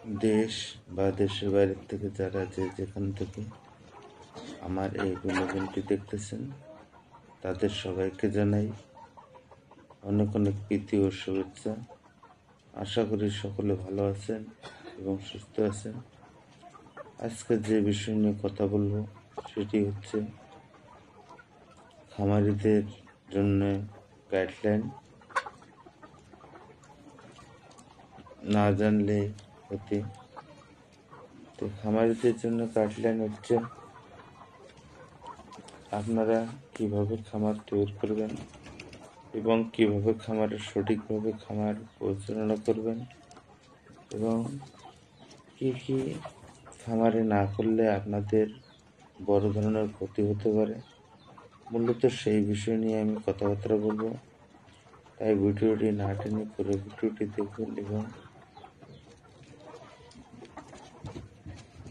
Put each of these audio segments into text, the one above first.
দেশ বা দেশের বাইরে থেকে যারা যেখান থেকে আমার এই বিনোদনটি দেখতেছেন তাদের সবাইকে জানাই অনেক অনেক প্রীতি ও শুভেচ্ছা। আশা করি সকলে ভালো আছেন এবং সুস্থ আছেন। আজকে যে বিষয় নিয়ে কথা বলবো সেটি হচ্ছে খামারিদের জন্য গাইডলাইন। না জানলে ক্ষতি। তো খামারিদের জন্য গাইডলাইন হচ্ছে আপনারা কিভাবে খামার তৈরি করবেন এবং কিভাবে খামারের সঠিকভাবে খামার পরিচালনা করবেন এবং কি কি খামারে না করলে আপনাদের বড় ধরনের ক্ষতি হতে পারে, মূলত সেই বিষয় নিয়ে আমি কথাবার্তা বলবো। তাই ভিডিওটি না টেনে পুরো ভিডিওটি দেখুন এবং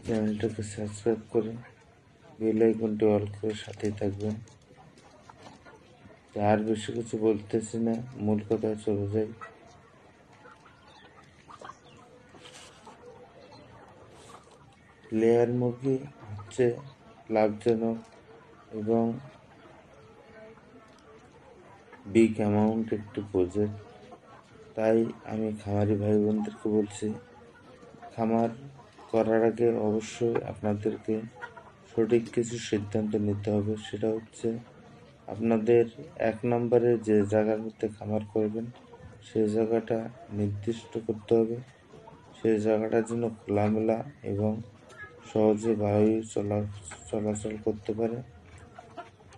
চ্যানেলটাকে সাবস্ক্রাইব করে বেল আইকনটি অল করে সাথেই থাকবেন। আর বেশি কিছু বলতেছি না, মূল কথায় চলে যাই। লেয়ার মুরগি হচ্ছে লাভজনক এবং বিগ অ্যামাউন্ট একটি প্রজেক্ট। তাই আমি খামারি ভাই বোনদেরকে বলছি, খামার করার আগে অবশ্যই আপনাদেরকে সঠিক কিছু সিদ্ধান্ত নিতে হবে। সেটা হচ্ছে আপনাদের 1 নম্বরে যে জায়গার মধ্যে খামার করবেন সেই জায়গাটা নির্দিষ্ট করতে হবে। সেই জায়গাটা যেন খোলামেলা এবং সহজে বায়ু চলাচল করতে পারে।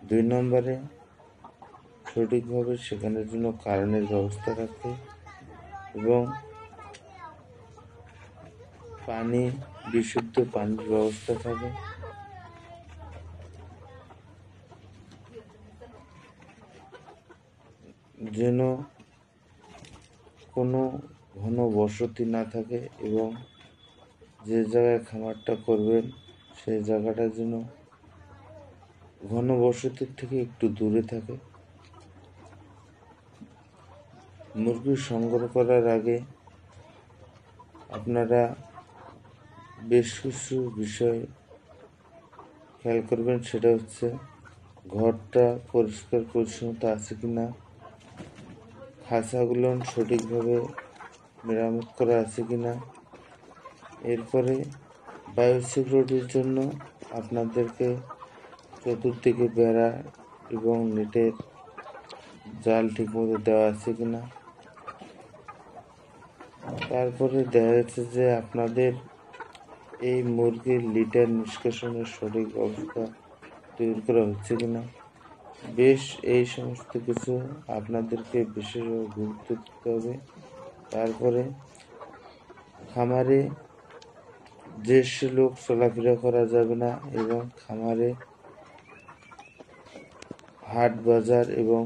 2 নম্বরে সঠিকভাবে সেখানের জন্য কারেন্টের ব্যবস্থা রাখতে এবং বিশুদ্ধ পানির ব্যবস্থা থাকে। যেন কোনো ঘন বসতি না থাকে এবং যে জায়গায় খামারটা করবেন সেই জায়গাটা যেন ঘন বসতির থেকে একটু দূরে থাকে। মুরগি সংগ্রহ করার আগে আপনারা বেশ কিছু বিষয় খেয়াল করবেন। সেটা হচ্ছে ঘরটা পরিষ্কার পরিচ্ছন্নতা আছে কিনা, খাঁচাগুলো সঠিকভাবে মেরামত করা আছে কিনা। এরপরে বায়োসিকিউরিটির জন্য আপনাদেরকে চতুর্দিকে বেড়া এবং নেটের জাল ঠিকমতো দেওয়া আছে কিনা। তারপরে দেখা যাচ্ছে যে আপনাদের এই মুরগির লিটার নিষ্কাশনের সঠিক ব্যবস্থা তৈরি করা হচ্ছে কিনা। বেশ এই সমস্ত কিছু আপনাদেরকে বিশেষভাবে গুরুত্ব দিতে হবে। তারপরে খামারে দেশি লোক চলাফেরা করা যাবে না এবং খামারে হাট বাজার এবং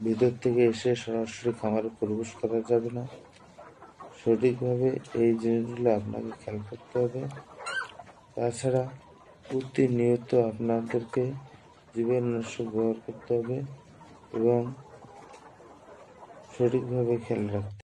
ভিতর থেকে এসে সরাসরি খামারে প্রবেশ করা যাবে না। সঠিকভাবে এই জিনিসগুলো আপনাকে খেয়াল করতে হবে। তাছাড়া প্রতিনিয়ত আপনাদেরকে জীবাণুনাশক ব্যবহার করতে হবে এবং সঠিকভাবে খেয়াল রাখতে হবে।